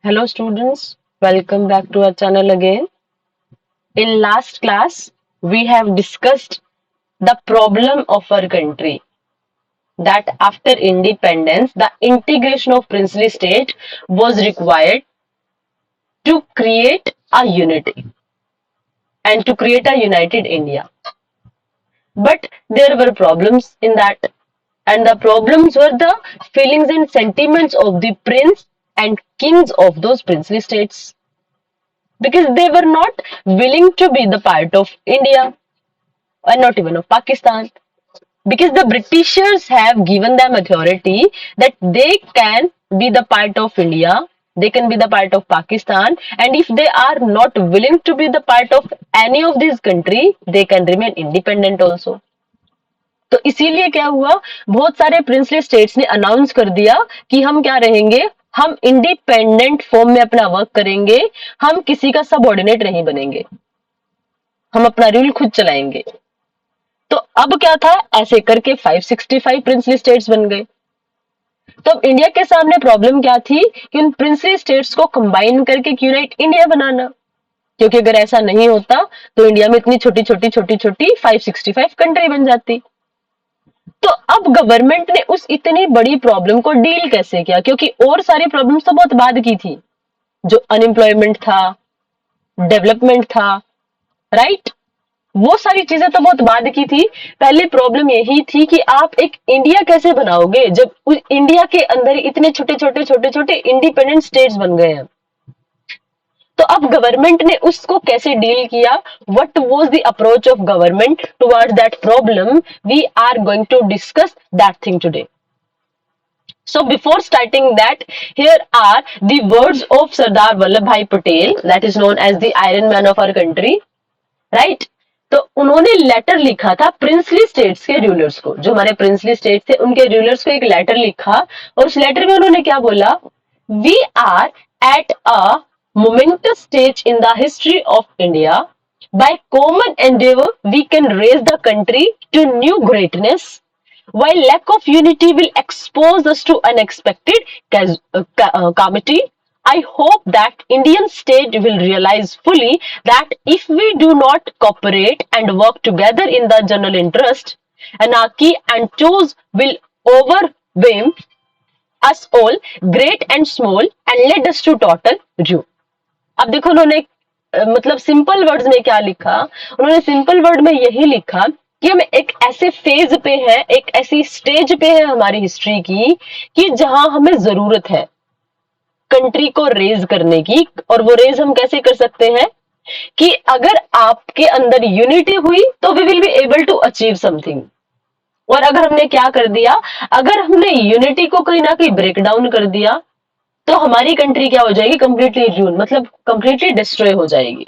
Hello students, welcome back to our channel again. In last class, we have discussed the problem of our country that after independence, the integration of princely state was required to create a unity and to create a united India. But there were problems in that, and the problems were the feelings and sentiments of the prince and kings of those princely states because they were not willing to be the part of India or not even of Pakistan. Because the Britishers have given them authority that they can be the part of India, they can be the part of Pakistan, and if they are not willing to be the part of any of these country, they can remain independent also. तो इसीलिए क्या हुआ, बहुत सारे princely states ने announce कर दिया कि हम क्या रहेंगे, हम इंडिपेंडेंट फॉर्म में अपना वर्क करेंगे, हम किसी का सबऑर्डिनेट नहीं बनेंगे, हम अपना रूल खुद चलाएंगे। तो अब क्या था, ऐसे करके 565 प्रिंसली स्टेट्स बन गए। तो अब इंडिया के सामने प्रॉब्लम क्या थी कि उन प्रिंसली स्टेट्स को कंबाइन करके यूनाइट इंडिया बनाना, क्योंकि अगर ऐसा नहीं होता तो इंडिया में इतनी छोटी छोटी छोटी छोटी 565 कंट्री बन जाती। तो अब गवर्नमेंट ने उस इतनी बड़ी प्रॉब्लम को डील कैसे किया, क्योंकि और सारी प्रॉब्लम्स तो बहुत बाद की थी, जो अनएम्प्लॉयमेंट था, डेवलपमेंट था, राइट, वो सारी चीजें तो बहुत बाद की थी। पहले प्रॉब्लम यही थी कि आप एक इंडिया कैसे बनाओगे जब इंडिया के अंदर इतने छोटे छोटे छोटे छोटे इंडिपेंडेंट स्टेट्स बन गए हैं। तो अब गवर्नमेंट ने उसको कैसे डील किया, what was the approach of government towards that problem, we are going to discuss that thing today. So before starting that, here are the words of Sardar Vallabhbhai Patel, that is known as the Iron Man of our country, right? तो उन्होंने letter लिखा था princely states के rulers को, जो हमारे princely states थे उनके रूलर्स को एक लेटर लिखा, और उस लेटर में उन्होंने क्या बोला, we are at a momentous stage in the history of India, by common endeavour we can raise the country to new greatness, while lack of unity will expose us to unexpected calamity. I hope that Indian state will realize fully that if we do not cooperate and work together in the general interest, anarchy and chaos will overwhelm us all, great and small, and lead us to total ruin. अब देखो उन्होंने मतलब simple words में क्या लिखा, उन्होंने simple word में यही लिखा कि हम एक ऐसे फेज पे हैं, एक ऐसी स्टेज पे है हमारी हिस्ट्री की कि जहां हमें जरूरत है कंट्री को रेज करने की। और वो रेज हम कैसे कर सकते हैं कि अगर आपके अंदर यूनिटी हुई तो we will be able to achieve something. और अगर हमने क्या कर दिया, अगर हमने यूनिटी को कहीं ना कहीं ब्रेक डाउन कर दिया तो हमारी कंट्री क्या हो जाएगी, कंप्लीटली रून, मतलब कंप्लीटली डिस्ट्रॉय हो जाएगी।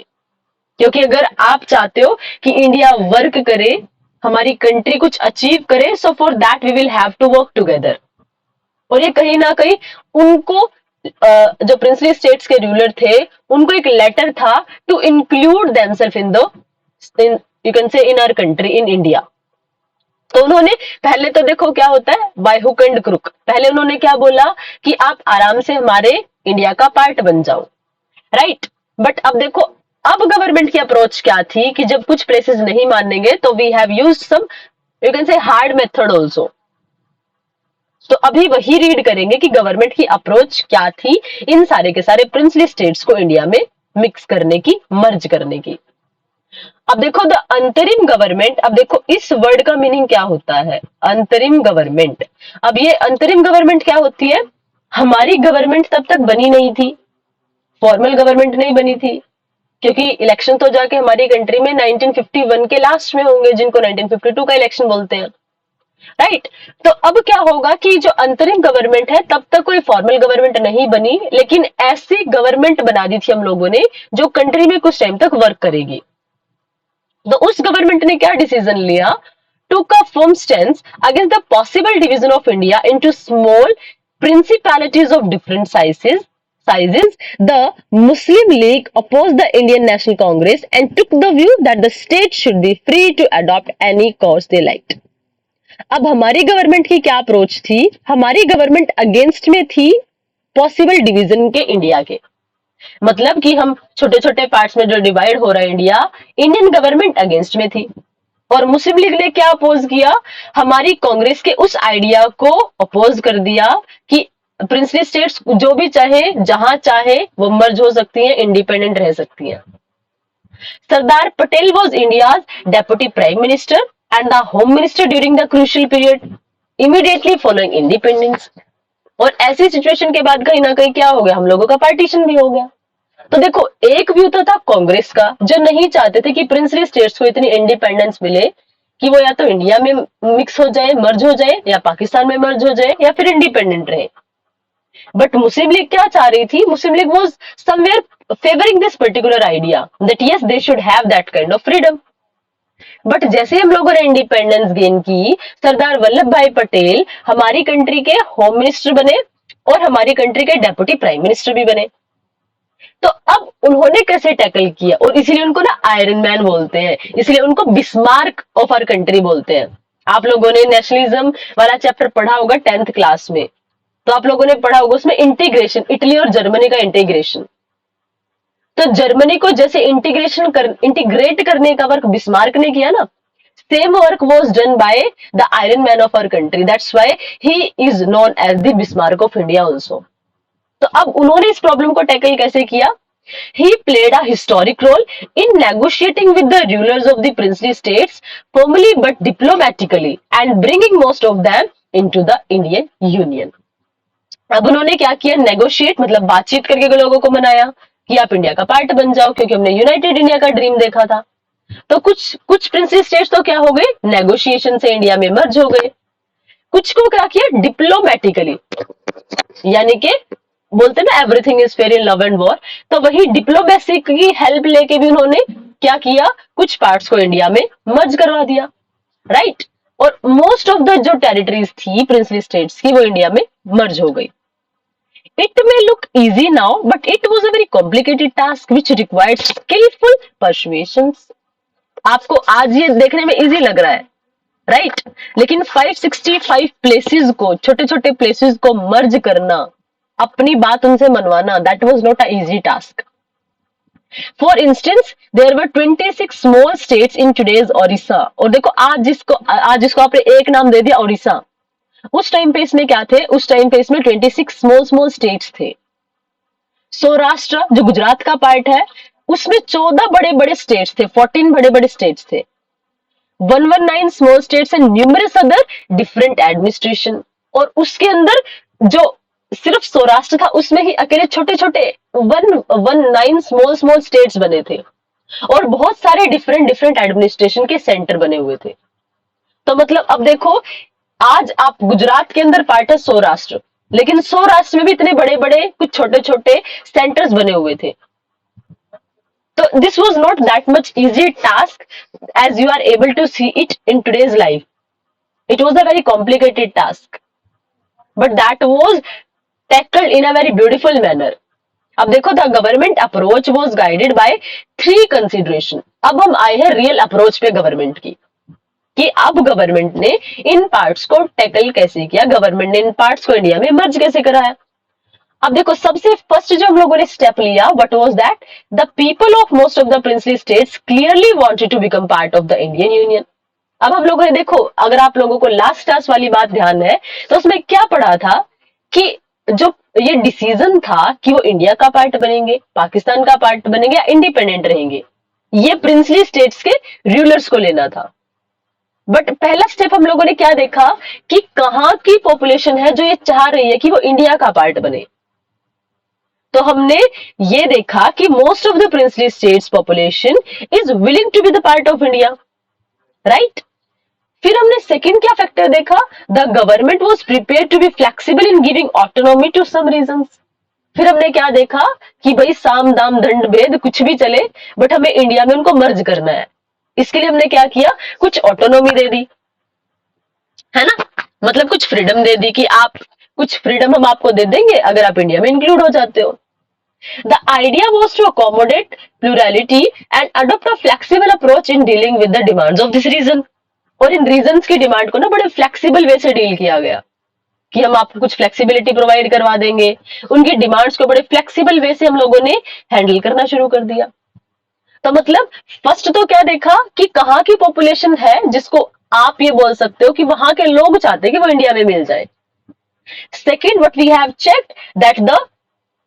क्योंकि अगर आप चाहते हो कि इंडिया वर्क करे, हमारी कंट्री कुछ अचीव करे, so for that we will have to work together. और ये कहीं ना कहीं उनको जो प्रिंसली स्टेट्स के रूलर थे उनको एक लेटर था to include themselves in the, you can say in our country, in India. तो उन्होंने पहले तो देखो क्या होता है, बाय हुक एंड क्रुक, पहले उन्होंने क्या बोला कि आप आराम से हमारे इंडिया का पार्ट बन जाओ, राइट। बट अब देखो, अब गवर्नमेंट की अप्रोच क्या थी कि जब कुछ प्लेसेस नहीं मानेंगे तो we have used some, you can say hard method also. तो अभी वही रीड करेंगे कि गवर्नमेंट की अप्रोच क्या थी इन सारे के सारे प्रिंसली स्टेट्स को इंडिया में मिक्स करने की, मर्ज करने की। अब देखो द अंतरिम गवर्नमेंट, अब देखो इस वर्ड का मीनिंग क्या होता है, अंतरिम गवर्नमेंट। अब ये अंतरिम गवर्नमेंट क्या होती है, हमारी गवर्नमेंट तब तक बनी नहीं थी, फॉर्मल गवर्नमेंट नहीं बनी थी, क्योंकि इलेक्शन तो जाके हमारी कंट्री में 1951 के लास्ट में होंगे, जिनको 1952 का इलेक्शन बोलते हैं, राइट। तो अब क्या होगा कि जो अंतरिम गवर्नमेंट है तब तक कोई फॉर्मल गवर्नमेंट नहीं बनी, लेकिन ऐसी गवर्नमेंट बना दी थी हम लोगों ने जो कंट्री में कुछ टाइम तक वर्क करेगी। तो उस गवर्नमेंट ने क्या डिसीजन लिया, took a firm stance against the possible division of India into small principalities of different sizes. The Muslim League opposed the Indian National Congress and took the view that the state should be free to adopt any course they liked. अब हमारी government की क्या approach थी, हमारी government against में थी possible division के India के। मतलब कि हम छोटे छोटे पार्ट्स में जो डिवाइड हो रहा है इंडिया, इंडियन गवर्नमेंट अगेंस्ट में थी। और मुस्लिम लीग ने क्या अपोज किया, हमारी कांग्रेस के उस आइडिया को अपोज कर दिया कि प्रिंसली स्टेट्स जो भी चाहे जहां चाहे वो मर्ज हो सकती हैं, इंडिपेंडेंट रह सकती हैं। Sardar Patel was India's deputy prime minister and the home minister during the crucial period immediately following independence. और ऐसी सिचुएशन के बाद कहीं ना कहीं क्या हो गया, हम लोगों का पार्टीशन भी हो गया। तो देखो, एक व्यू तो था कांग्रेस का, जो नहीं चाहते थे कि प्रिंसली स्टेट्स को इतनी इंडिपेंडेंस मिले कि वो या तो इंडिया में मिक्स हो जाए, मर्ज हो जाए, या पाकिस्तान में मर्ज हो जाए, या फिर इंडिपेंडेंट रहे। बट मुस्लिम लीग क्या चाह रही थी, Muslim League was somewhere favouring this particular idea that yes they should have that kind of freedom. But जैसे हम लोगों ने इंडिपेंडेंस गेन की, सरदार वल्लभ भाई पटेल हमारी कंट्री के होम मिनिस्टर बने और हमारी कंट्री के डेप्यूटी प्राइम मिनिस्टर भी बने। तो अब उन्होंने कैसे टैकल किया, और इसीलिए उनको ना आयरन मैन बोलते हैं, इसलिए उनको बिस्मार्क ऑफ आवर कंट्री बोलते हैं। आप लोगों ने नेशनलिज्म वाला चैप्टर पढ़ा होगा 10th क्लास में, तो आप लोगों ने पढ़ा होगा उसमें इंटीग्रेशन, इटली और जर्मनी का इंटीग्रेशन। तो जर्मनी को जैसे इंटीग्रेट करने का वर्क बिस्मार्क ने किया ना, same work was done by the iron man of our country, that's why he is known as the Bismarck of India also. तो अब उन्होंने इस प्रॉब्लम को टैकल कैसे किया, he played a historic role in negotiating with the rulers of the princely states formally but diplomatically and bringing most of them into the Indian Union। अब उन्होंने क्या किया, नेगोशिएट मतलब बातचीत करके लोगों को मनाया कि आप इंडिया का पार्ट बन जाओ, क्योंकि हमने यूनाइटेड इंडिया का ड्रीम देखा था। तो कुछ कुछ प्रिंसली स्टेट्स तो क्या हो गए, नेगोशिएशन से इंडिया में मर्ज हो गए। कुछ को क्या किया, डिप्लोमेटिकली, यानी कि बोलते ना everything is fair in love and war, तो वही डिप्लोमेसी की हेल्प लेके भी उन्होंने क्या किया, कुछ पार्ट्स को इंडिया में मर्ज करवा दिया, राइट। और मोस्ट ऑफ द जो टेरिटरीज थी प्रिंसली स्टेट्स की, वो इंडिया में मर्ज हो गई। It may look easy now but it was a very complicated task which required skilful persuasions. आपको आज ये देखने में इजी लग रहा है, राइट, लेकिन 565 प्लेसेस को, छोटे छोटे प्लेसेस को मर्ज करना, अपनी बात उनसे मनवाना, that was not a easy task. For instance there were 26 small states in today's Odisha. और देखो आज जिसको आपने एक नाम दे दिया ओडिशा, उस टाइम पे इसमें क्या थे, उस टाइम पे इसमें 26 स्मॉल स्टेट्स थे। सौराष्ट्र जो गुजरात का पार्ट है, उसमें 14 बड़े बड़े स्टेट्स थे, 14 बड़े बड़े स्टेट्स थे, 119 small states and numerous other different administration. और उसके अंदर जो सिर्फ सौराष्ट्र था, उसमें ही अकेले छोटे छोटे 119 स्मॉल स्टेट्स बने थे, और बहुत सारे डिफरेंट डिफरेंट एडमिनिस्ट्रेशन के सेंटर बने हुए थे। तो मतलब अब देखो, आज आप गुजरात के अंदर पार्ट है सौराष्ट्र, लेकिन सौराष्ट्र में भी इतने बड़े बड़े कुछ छोटे छोटे सेंटर्स बने हुए थे। तो this was not that much easy task as you are able to see it in today's life. It was a very complicated task, but that was tackled in a very beautiful manner. अब देखो, the government approach was guided by 3 consideration। अब हम आए हैं real approach पे government की, कि अब गवर्नमेंट ने इन पार्ट्स को टैकल कैसे किया, गवर्नमेंट ने इन पार्ट्स को इंडिया में मर्ज कैसे कराया। अब देखो, सबसे फर्स्ट जो हम लोगों ने स्टेप लिया, what was that, the people of most of the princely states clearly wanted to become part of the Indian union. अब हम लोगों ने देखो, अगर आप लोगों को लास्ट क्लास वाली बात ध्यान है, तो उसमें क्या पढ़ा था कि जो ये डिसीजन था कि वो इंडिया का पार्ट बनेंगे, पाकिस्तान का पार्ट बनेंगे, या इंडिपेंडेंट रहेंगे, ये प्रिंसली स्टेट्स के रूलर्स को लेना था। बट पहला स्टेप हम लोगों ने क्या देखा कि कहाँ की पॉपुलेशन है जो ये चाह रही है कि वो इंडिया का पार्ट बने। तो हमने ये देखा कि most of the princely states population is willing to be the part of India, right. फिर हमने सेकंड क्या फैक्टर देखा, the government was prepared to be flexible in giving autonomy to some regions. फिर हमने क्या देखा कि भाई साम दाम दंड भेद कुछ भी चले, बट हमें इंडिया में उनको मर्ज करना है। इसके लिए हमने क्या किया, कुछ ऑटोनॉमी दे दी, है ना, मतलब कुछ फ्रीडम दे दी कि आप कुछ फ्रीडम हम आपको दे देंगे अगर आप इंडिया में इंक्लूड हो जाते हो। The idea was to accommodate plurality and adopt a flexible approach in dealing with the demands of this region। और इन रीजन्स की डिमांड को ना बड़े फ्लेक्सिबल वे से डील किया गया कि हम आपको कुछ फ्लेक्सिबिलिटी प्रोवाइड करवा देंगे। उनकी डिमांड्स को बड़े फ्लेक्सिबल वे से हम लोगों ने हैंडल करना शुरू कर दिया। तो मतलब फर्स्ट तो क्या देखा कि कहाँ की पॉपुलेशन है जिसको आप ये बोल सकते हो कि वहां के लोग चाहते हैं कि वो इंडिया में मिल जाए। Second, what we have checked that the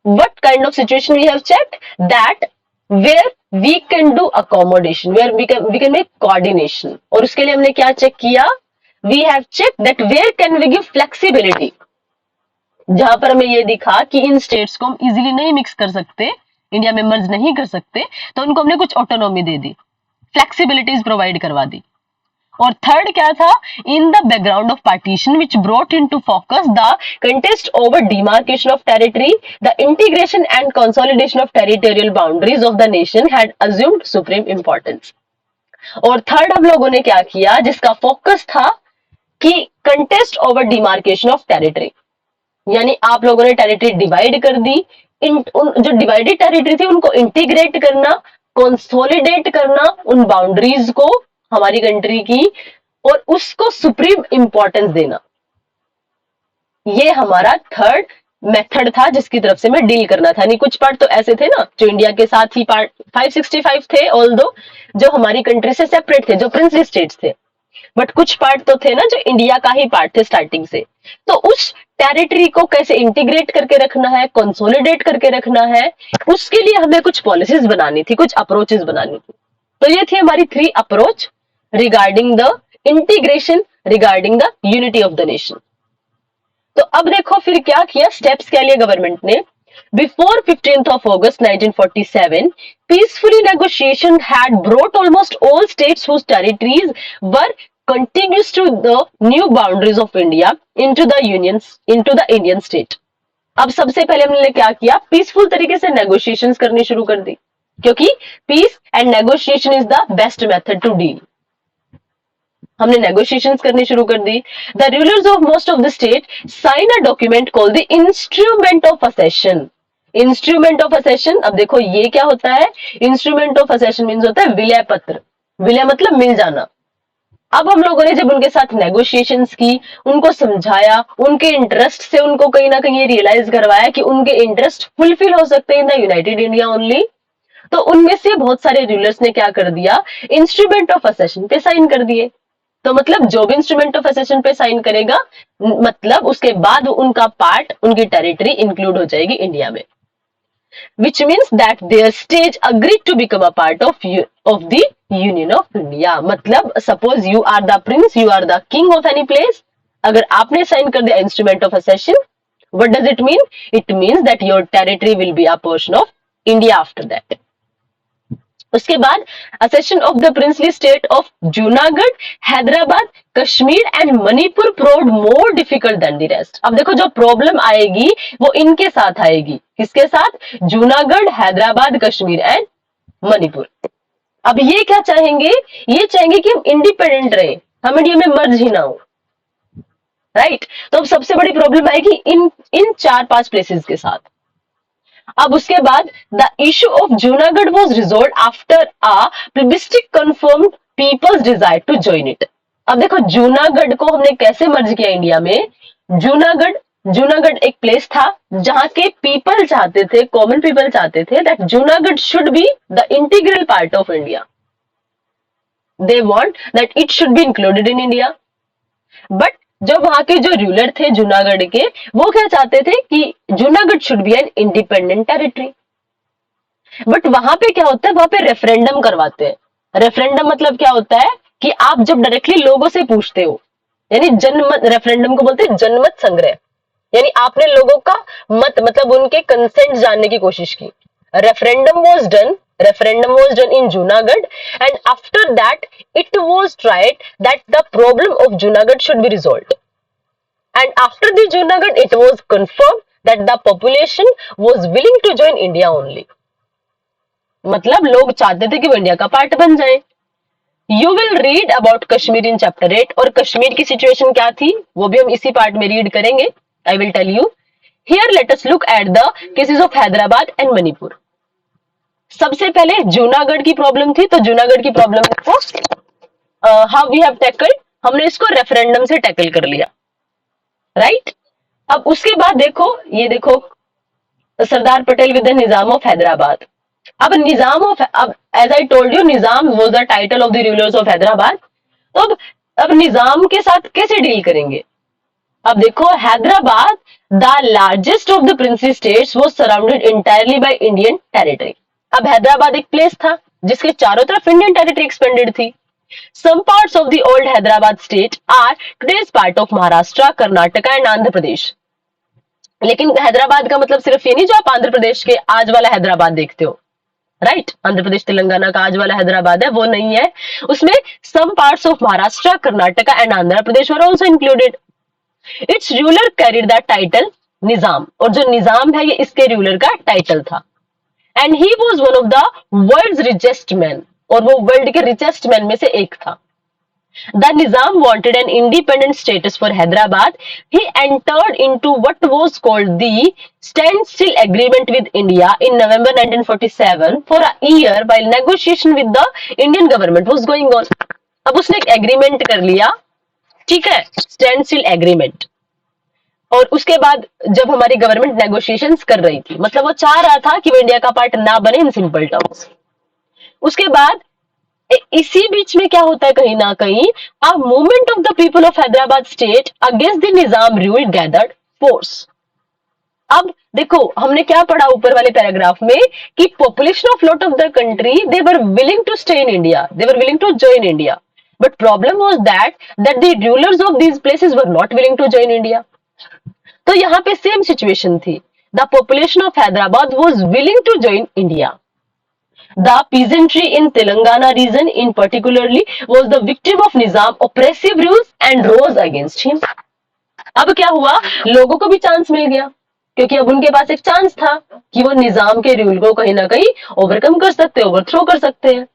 what kind of situation we have checked that where we can do accommodation, where we can make coordination। और उसके लिए हमने क्या चेक किया, we have checked that where can we give flexibility, जहां पर हमें ये दिखा कि इन स्टेट्स को हम इजीली नहीं मिक्स कर सकते, इंडिया में मर्ज नहीं कर सकते, तो उनको हमने कुछ ऑटोनॉमी दे दी, फ्लेक्सिबिलिटीज प्रोवाइड करवा दी। और थर्ड क्या था, in the background of partition which brought into focus the contest over demarcation of territory, the integration and consolidation of territorial boundaries of the nation had assumed supreme importance. और third हम लोगों ने क्या किया, जिसका focus था कि contest over demarcation of territory, यानी आप लोगों ने टेरिटरी डिवाइड कर दी, जो डिवाइडेड टेरिटरी थी उनको इंटीग्रेट करना, कंसोलिडेट करना उन बाउंड्रीज को हमारी कंट्री की, और उसको सुप्रीम इंपॉर्टेंस देना। ये हमारा थर्ड मेथड था जिसकी तरफ से मैं डील करना था। नहीं, कुछ पार्ट तो ऐसे थे ना जो इंडिया के साथ ही पार्ट 565 थे, ऑल्दो जो हमारी कंट्री से सेपरेट थे, जो प्रिंसली स्टेट्स थे, बट कुछ पार्ट तो थे ना जो इंडिया का ही पार्ट थे स्टार्टिंग से। तो उस टेरिटरी को कैसे इंटीग्रेट करके रखना है, कंसोलिडेट करके रखना है, उसके लिए हमें कुछ पॉलिसीज बनानी थी, कुछ अप्रोचेस बनानी थी। तो ये थी हमारी 3 approach regarding the integration, regarding the unity of the nation. तो अब देखो फिर क्या किया, स्टेप्स क्या लिए गवर्नमेंट ने। Before 15th of August 1947, peacefully negotiation had brought almost all states whose territories were contiguous to the new boundaries of India into the Indian state। अब सबसे पहले हमने क्या किया, पीसफुल तरीके से नेगोशिएशंस करनी शुरू कर दी, क्योंकि peace and negotiation is the best method to deal. हमने नेगोशिएशंस करनी शुरू कर दी। The rulers of most of the state sign a document called the instrument of accession. Instrument of accession, अब देखो ये क्या होता है, इंस्ट्रूमेंट ऑफ असेशन मीन्स होता है विलय पत्र। विलय मतलब मिल जाना। अब हम लोगों ने जब उनके साथ नेगोशिएशंस की, उनको समझाया, उनके इंटरेस्ट से उनको कहीं ना कहीं ये रियलाइज करवाया कि उनके इंटरेस्ट फुलफिल हो सकते हैं in the United India only, तो उनमें से बहुत सारे रूलर्स ने क्या कर दिया, इंस्ट्रूमेंट ऑफ असेशन पे साइन कर दिए। तो मतलब जो भी इंस्ट्रूमेंट ऑफ असेशन पे साइन करेगा, मतलब उसके बाद उनका पार्ट, उनकी टेरिटरी इंक्लूड हो जाएगी इंडिया में, which means that their state agreed to become a part of the Union of India। मतलब suppose you are the prince, you are the king of any place, अगर आपने sign कर दिया instrument of accession, what does it mean? It means that your territory will be a portion of India after that। उसके बाद accession of the princely state of Junagadh, Hyderabad, Kashmir and Manipur proved more difficult than the rest. अब देखो जो problem आएगी वो इनके साथ आएगी, किसके साथ, जूनागढ़, हैदराबाद, कश्मीर एंड मणिपुर। अब ये क्या चाहेंगे, ये चाहेंगे कि हम इंडिपेंडेंट रहे, हम इंडिया में मर्ज ही ना हो, राइट। तो अब सबसे बड़ी प्रॉब्लम आएगी इन 4-5 प्लेसेस के साथ। अब उसके बाद the issue of Junagadh was resolved after a plebiscite confirmed people's desire to join it. अब देखो जूनागढ़ को हमने कैसे मर्ज किया इंडिया में। जूनागढ़ एक प्लेस था जहां के पीपल चाहते थे, कॉमन पीपल चाहते थे that Junagadh should be the integral part of India, they want that it should be included in India. But जो वहां के जो रूलर थे जूनागढ़ के, वो क्या चाहते थे कि Junagadh should be an independent territory. But वहां पे क्या होता है, वहां पे रेफरेंडम करवाते हैं। रेफरेंडम मतलब क्या होता है कि आप जब डायरेक्टली लोगों से पूछते हो, यानी जनमत, रेफरेंडम को बोलते हैं जनमत संग्रह, यानी आपने लोगों का मत मतलब उनके कंसेंट जानने की कोशिश की। Referendum was done in Junagadh, and after that it was tried that the problem of Junagadh should be resolved, and after the Junagadh it was confirmed that the population was willing to join India only। मतलब लोग चाहते थे कि वो India का part बन जाए। You will read about Kashmir in chapter 8, और कश्मीर की सिचुएशन क्या थी वो भी हम इसी पार्ट में रीड करेंगे। I will tell you. Here let us look at the cases of Hyderabad and Manipur. सबसे पहले जूनागढ़ की प्रॉब्लम थी, तो जूनागढ़ की प्रॉब्लम को हाउ वी हैव टैकल्ड, हमने इसको रेफरेंडम से टैकल कर लिया, राइट। अब उसके बाद देखो, ये देखो, Sardar Patel with the Nizam of Hyderabad. अब निजाम ऑफ, अब as I told you, Nizam was the title of the rulers of Hyderabad. तो अब निजाम के साथ कैसे डील करेंगे? अब देखो, Hyderabad the largest of the Princy states was surrounded entirely by Indian territory. अब हैदराबाद एक प्लेस था जिसके चारों तरफ इंडियन टेरिटरी एक्सपेंडेड थी। Some parts of the old Hyderabad state are today's part of Maharashtra, Karnataka and Andhra Pradesh. लेकिन हैदराबाद का मतलब सिर्फ ये नहीं जो आप आंध्र प्रदेश के आज वाला हैदराबाद देखते हो, राइट? आंध्र प्रदेश तेलंगाना का आज वाला हैदराबाद है, वो नहीं है। उसमें some parts of Maharashtra, Karnataka and Andhra Pradesh were also included. Its ruler carried the title निजाम, और जो निजाम है ये इसके रूलर का टाइटल था। And he was one of the world richest man, और वो वर्ल्ड के रिचेस्ट मैन में से एक था। The Nizam wanted an independent status for Hyderabad. He entered into what was called the stand still agreement with India in November 1947 for a year while negotiation with the Indian government was going on. अब उसने एक agreement कर लिया, ठीक है, stand still agreement. और उसके बाद जब हमारी गवर्नमेंट नेगोशिएशंस कर रही थी, मतलब वो चाह रहा था कि वो इंडिया का पार्ट ना बने इन सिंपल टर्म्स। उसके बाद इसी बीच में क्या होता है, कहीं ना कहीं a movement of the people of Hyderabad state against the Nizam rule gathered force. अब देखो, हमने क्या पढ़ा ऊपर वाले पैराग्राफ में कि population of lot of the country they were willing to stay in India, they were willing to join India, but problem was that the rulers of these places were not willing to join India. तो यहाँ पे same situation थी। The population of Hyderabad was willing to join India. The peasantry in Telangana region in particularly was the victim of Nizam oppressive rules and rose against him. अब क्या हुआ, लोगों को भी चांस मिल गया, क्योंकि अब उनके पास एक चांस था कि वो निजाम के रूल को कहीं ना कहीं ओवरकम कर सकते, ओवरथ्रो कर सकते हैं।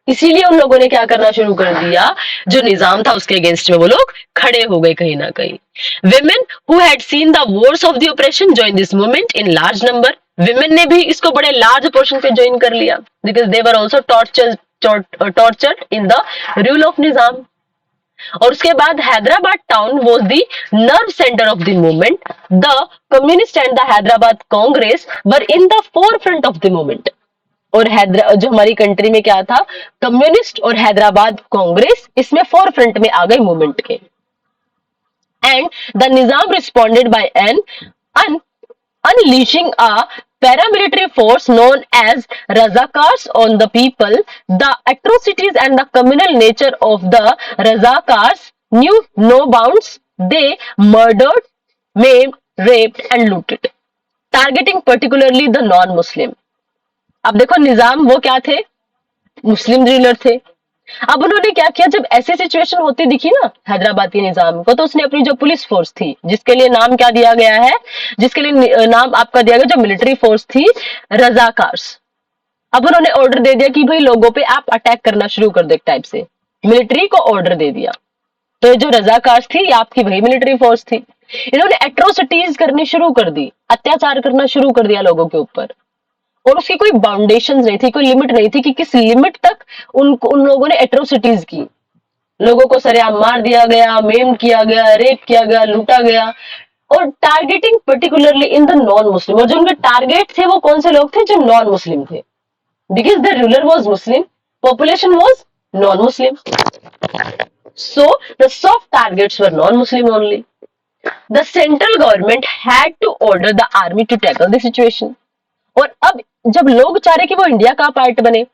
इसीलिए उन लोगों ने क्या करना शुरू कर दिया, जो निजाम था उसके अगेंस्ट में वो लोग खड़े हो गए कहीं ना कहीं। Women who had seen the wars of the oppression joined this movement in large number. Women ने भी इसको बड़े लार्ज पोर्शन पे ज्वाइन कर लिया, because they were also tortured in the rule of निजाम। और उसके बाद Hyderabad town was the nerve centre of the movement. The communist and the Hyderabad Congress were in the four front of the movement. और जो हमारी country में क्या था, कम्युनिस्ट और हैदराबाद कांग्रेस इसमें फोर फ्रंट में आ गए मूवमेंट के। And the Nizam responded by an unleashing a paramilitary force known as Razakars on the people. The atrocities and the communal nature of the Razakars knew no bounds. They murdered, maimed, raped and looted, targeting particularly the non-Muslim. अब देखो, निजाम वो क्या थे, मुस्लिम ruler थे। अब उन्होंने क्या किया, जब ऐसी सिचुएशन होती दिखी ना हैदराबाद के निजाम को, तो उसने अपनी जो पुलिस फोर्स थी, जिसके लिए नाम क्या दिया गया है, जिसके लिए नाम आपका दिया गया, जो मिलिट्री फोर्स थी, रजाकार्स। अब उन्होंने ऑर्डर दे दिया कि भाई लोगों पे आप अटैक करना शुरू कर दो, एक टाइप से मिलिट्री को ऑर्डर दे दिया। तो जो रजाकार्स थी, ये आपकी वही मिलिट्री फोर्स थी। इन्होंने एट्रोसिटीज करनी शुरू कर दी, अत्याचार करना शुरू कर दिया लोगों के ऊपर, और उसकी कोई बाउंडेशन नहीं थी, कोई लिमिट नहीं थी कि किस लिमिट तक उन लोगों ने एट्रोसिटीज की। लोगों को सरेआम मार दिया गया, मेम किया गया, रेप किया गया, लूटा गया, और targeting particularly in the non Muslim. और जो उनके टारगेट थे वो कौन से लोग थे, जो नॉन मुस्लिम थे, because the ruler was Muslim, population was non Muslim, so the soft targets were non Muslim only. The central government had to order the army to tackle the situation. और अब जब लोग चाह रहे कि वो India का पार्ट बने,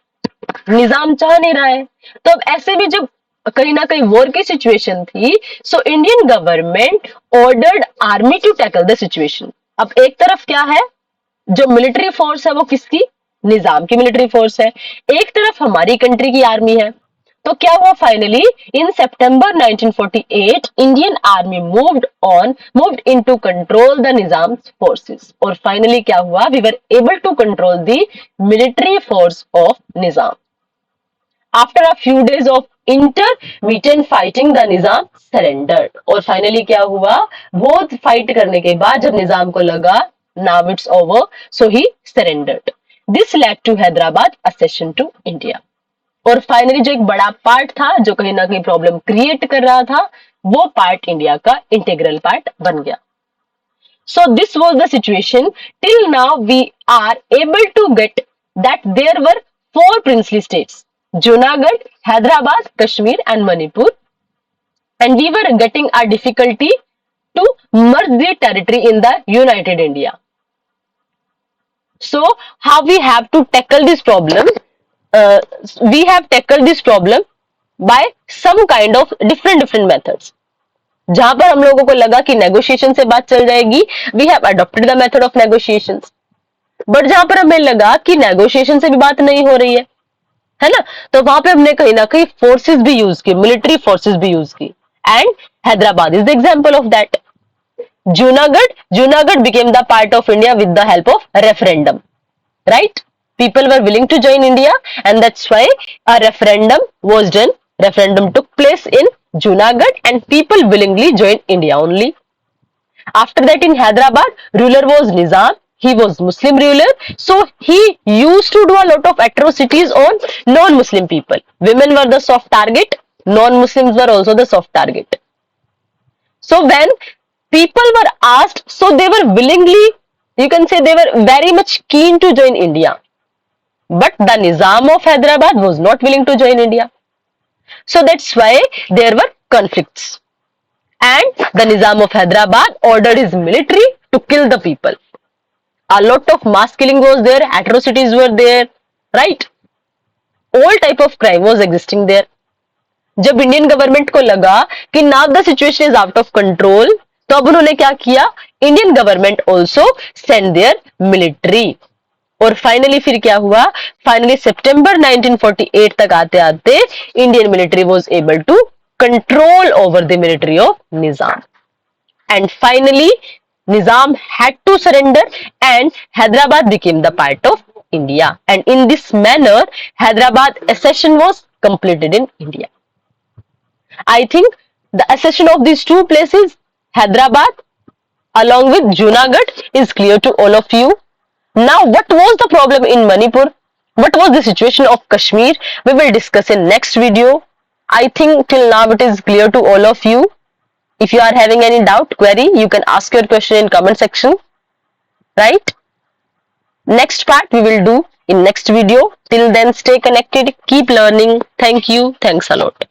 निजाम चाह नहीं रहा है, तो अब ऐसे भी जब कहीं ना कहीं वॉर की सिचुएशन थी, so Indian government ordered army to tackle the situation. अब एक तरफ क्या है, जो मिलिट्री फोर्स है वो किसकी, निजाम की मिलिट्री फोर्स है, एक तरफ हमारी कंट्री की आर्मी है। तो क्या हुआ, finally in September 1948 Indian army moved into control the Nizam forces. और फाइनली क्या हुआ, we were able to control the military force of Nizam. After a few days of intermittent fighting the Nizam surrendered. और finally क्या हुआ, बहुत फाइट करने के बाद जब निजाम को लगा now it's over, so he surrendered. This led to Hyderabad accession to India. और फाइनली जो एक बड़ा पार्ट था, जो कहीं ना कहीं प्रॉब्लम क्रिएट कर रहा था, वो पार्ट इंडिया का इंटीग्रल पार्ट बन गया। So this was the situation. Till now, we are able to get that there were four princely states: Junagadh, Hyderabad, Kashmir, and Manipur. And we were getting a difficulty to merge the territory in the United India. So, how we have to tackle this problem? Uh, we have tackled this problem by some kind of different methods. जहां पर हम लोगों को लगा कि negotiation से बात चल जाएगी, we have adopted the method of negotiation. But जहां पर हमें लगा कि नेगोशिएशन से भी बात नहीं हो रही है ना, तो वहां पे हमने कहीं ना कहीं फोर्सेस भी यूज की, मिलिट्री फोर्सेस भी यूज की. And Hyderabad is the example of that. Junagadh became the part of India with the help of referendum, right? People were willing to join India, and that's why a referendum was done. Referendum took place in Junagadh, and people willingly joined India only. After that, in Hyderabad, ruler was Nizam. He was Muslim ruler, so he used to do a lot of atrocities on non-Muslim people. Women were the soft target. Non-Muslims were also the soft target. So when people were asked, so they were willingly, you can say they were very much keen to join India. But the Nizam of Hyderabad was not willing to join India. So that's why there were conflicts. And the Nizam of Hyderabad ordered his military to kill the people. A lot of mass killing was there, atrocities were there, right? All type of crime was existing there. जब Indian government को लगा कि now the situation is out of control, तो अब उन्होंने क्या किया, Indian government also send their military. और फाइनली फिर क्या हुआ, फाइनली सितंबर 1948 तक आते आते Indian military was able to control over the military of Nizam. And finally Nizam had to surrender, and Hyderabad became the part of India. And in this manner, Hyderabad accession was completed in India. I think the accession of these two places, Hyderabad along with Junagadh, is clear to all of you. Now, what was the problem in Manipur? What was the situation of Kashmir? We will discuss in next video. I think till now it is clear to all of you. If you are having any doubt, query, you can ask your question in comment section. Right? Next part we will do in next video. Till then, stay connected, keep learning. Thank you. Thanks a lot.